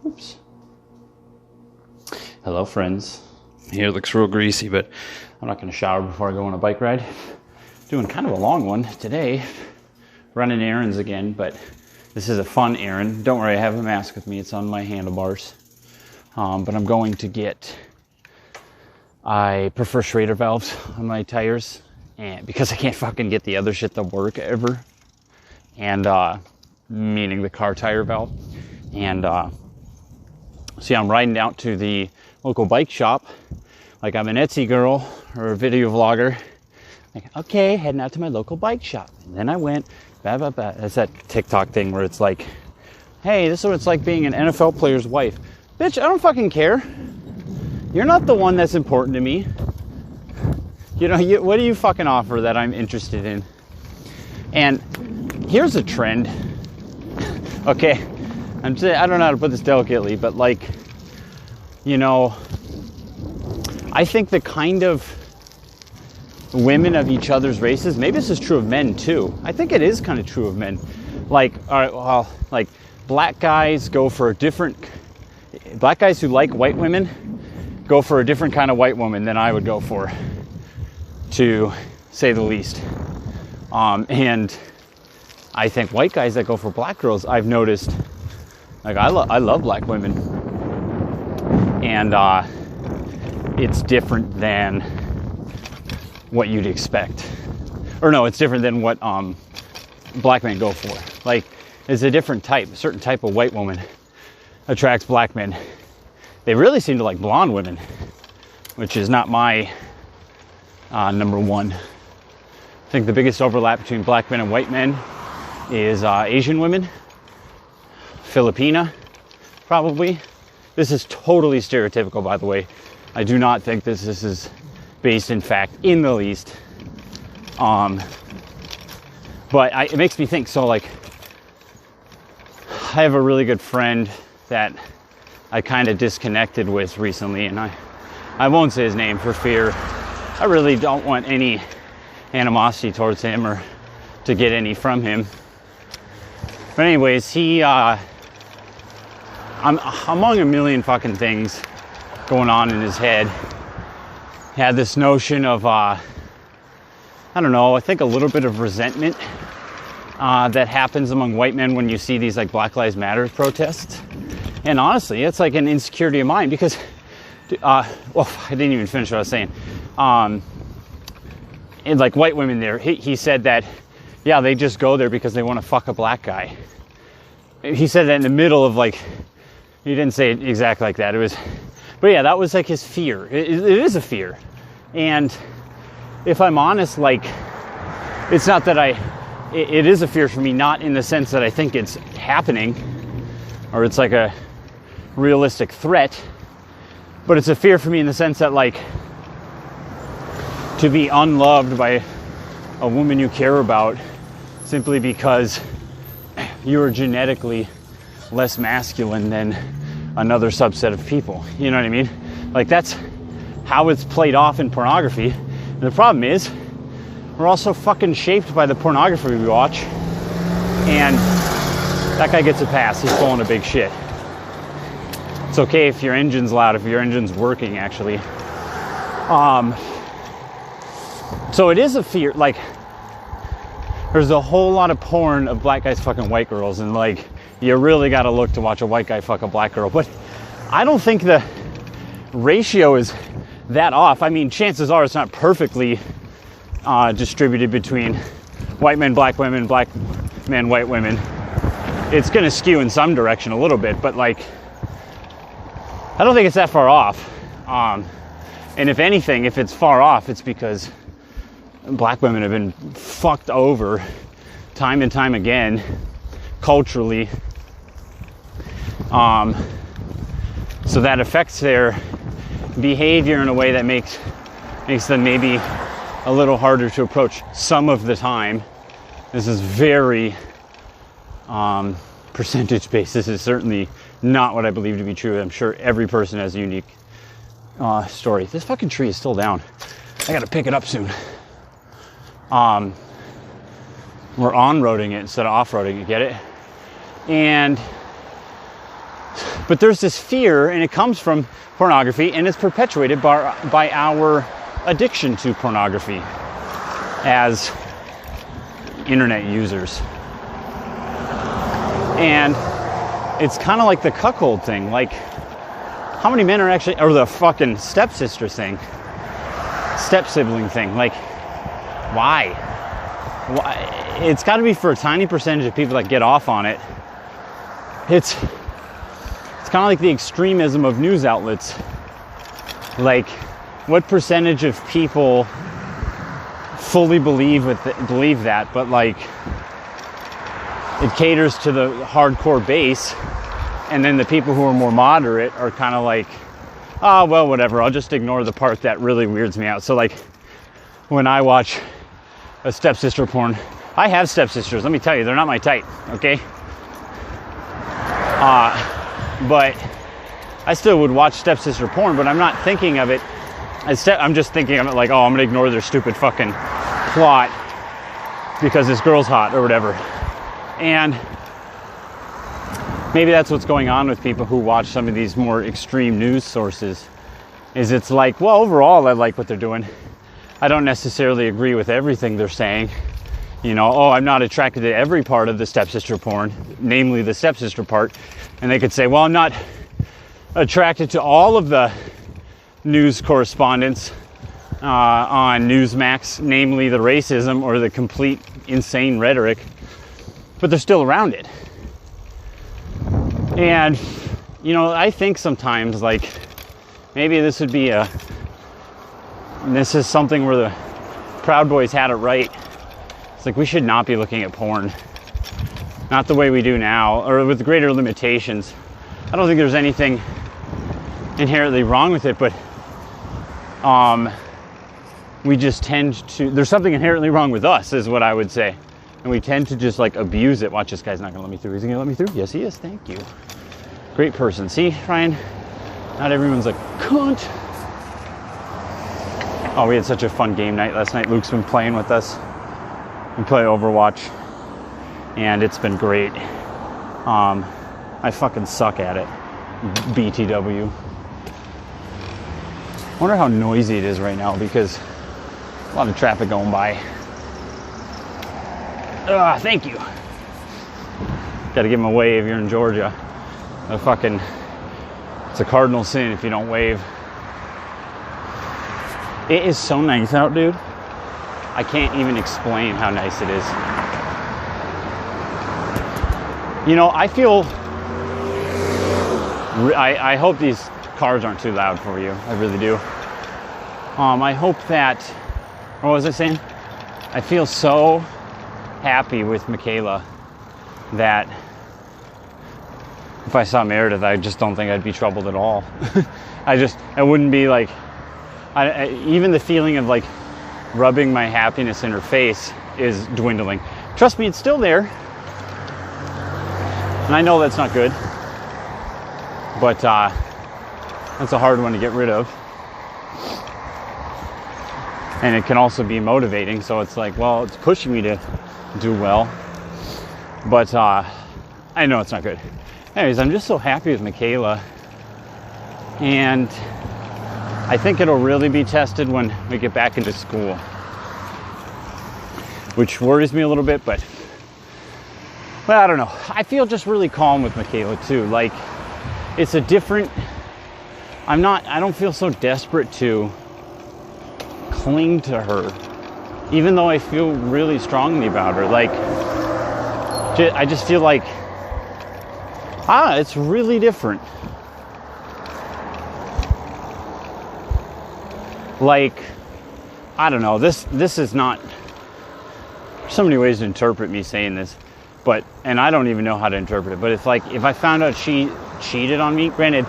Oops. Hello, friends. Hair looks real greasy, but I'm not going to shower before I go on a bike ride. Doing kind of a long one today. Running errands again, but this is a fun errand. Don't worry, I have a mask with me. It's on my handlebars. But I'm going to get... I prefer Schrader valves on my tires, and because I can't fucking get the other shit to work ever. And, meaning the car tire valve. And, see, I'm riding out to the local bike shop like I'm an Etsy girl or a video vlogger. Like, okay, heading out to my local bike shop. And then I went, That's that TikTok thing where it's like, hey, this is what it's like being an NFL player's wife. Bitch, I don't fucking care. You're not the one that's important to me. You know, what do you fucking offer that I'm interested in? And here's a trend. Okay, I don't know how to put this delicately, but like, you know, I think the kind of women of each other's races, maybe this is true of men too. I think it is kind of true of men. Like, all right, well, like black guys who like white women go for a different kind of white woman than I would go for, to say the least. And I think white guys that go for black girls, I've noticed, like I love black women, and it's different than what you'd expect. Or no, it's different than what black men go for. Like, it's a different type. A certain type of white woman attracts black men. They really seem to like blonde women, which is not my number one. I think the biggest overlap between black men and white men is Asian women. Filipina, probably. This is totally stereotypical, by the way. I do not think this is based in fact in the least. But it makes me think, so like, I have a really good friend that I kind of disconnected with recently, and I won't say his name for fear. I really don't want any animosity towards him or to get any from him. But anyways, among a million fucking things going on in his head, he had this notion of, I don't know, I think a little bit of resentment that happens among white men when you see these like Black Lives Matter protests. And honestly, it's like an insecurity of mine because, well, I didn't even finish what I was saying. And like white women there, he said that, yeah, they just go there because they want to fuck a black guy. He said that in the middle of like, he didn't say it exactly like that. But yeah, that was like his fear. It is a fear. And if I'm honest, like, it's not that it is a fear for me, not in the sense that I think it's happening or it's like a realistic threat, but it's a fear for me in the sense that, like, to be unloved by a woman you care about simply because you're genetically less masculine than another subset of people. You know what I mean? Like, that's how it's played off in pornography. And the problem is, we're also fucking shaped by the pornography we watch. And that guy gets a pass. He's pulling a big shit. It's okay if your engine's loud, if your engine's working, actually. So it is a fear. Like, there's a whole lot of porn of black guys fucking white girls, and like, you really got to look to watch a white guy fuck a black girl. But I don't think the ratio is that off. I mean, chances are it's not perfectly distributed between white men, black women, black men, white women. It's going to skew in some direction a little bit, but like, I don't think it's that far off. And if anything, if it's far off, it's because black women have been fucked over time and time again, culturally. So that affects their behavior in a way that makes them maybe a little harder to approach some of the time. This is very percentage based. This is certainly not what I believe to be true. I'm sure every person has a unique story. This fucking tree is still down. I gotta pick it up soon. We're on-roading it instead of off-roading it, get it? And But there's this fear, and it comes from pornography, and it's perpetuated by our addiction to pornography as internet users. And it's kind of like the cuckold thing. Like, how many men are actually, or the fucking stepsister thing, step-sibling thing. Like, why? It's got to be for a tiny percentage of people that get off on it. It's kind of like the extremism of news outlets. Like, what percentage of people fully believe that, but like, it caters to the hardcore base, and then the people who are more moderate are kind of like, oh, well, whatever, I'll just ignore the part that really weirds me out. So like, when I watch a stepsister porn, I have stepsisters, let me tell you, they're not my type, okay? But I still would watch stepsister porn, but I'm not thinking of it as I'm just thinking of it like, oh, I'm gonna ignore their stupid fucking plot because this girl's hot or whatever. And maybe that's what's going on with people who watch some of these more extreme news sources, is it's like, well, overall, I like what they're doing. I don't necessarily agree with everything they're saying. You know, oh, I'm not attracted to every part of the stepsister porn, namely the stepsister part. And they could say, well, I'm not attracted to all of the news correspondence on Newsmax, namely the racism or the complete insane rhetoric, but they're still around it. And, you know, I think sometimes, like, maybe this would be this is something where the Proud Boys had it right. It's like, we should not be looking at porn. Not the way we do now, or with greater limitations. I don't think there's anything inherently wrong with it, but we just tend to, there's something inherently wrong with us, is what I would say. And we tend to just like abuse it. Watch, this guy's not gonna let me through. Is he gonna let me through? Yes, he is, thank you. Great person. See, Ryan, not everyone's a cunt. Oh, we had such a fun game night last night. Luke's been playing with us. We play Overwatch, and it's been great. I fucking suck at it. BTW. I wonder how noisy it is right now, because a lot of traffic going by. Thank you. Gotta give him a wave. You're in Georgia. It's a cardinal sin if you don't wave. It is so nice out, dude. I can't even explain how nice it is. You know, I feel, I hope these cars aren't too loud for you. I really do. I hope that, what was I saying? I feel so happy with Michaela that if I saw Meredith, I just don't think I'd be troubled at all. I wouldn't be like, even the feeling of like rubbing my happiness in her face is dwindling. Trust me, it's still there. And I know that's not good. But that's a hard one to get rid of. And it can also be motivating. So it's like, well, it's pushing me to do well. But I know it's not good. Anyways, I'm just so happy with Michaela. And I think it'll really be tested when we get back into school. Which worries me a little bit, but well, I don't know. I feel just really calm with Michaela too. Like, it's a different, I don't feel so desperate to cling to her, even though I feel really strongly about her. Like, I just feel like, it's really different. Like, I don't know, this is not, there's so many ways to interpret me saying this, but, and I don't even know how to interpret it, but it's like, if I found out she cheated on me, granted,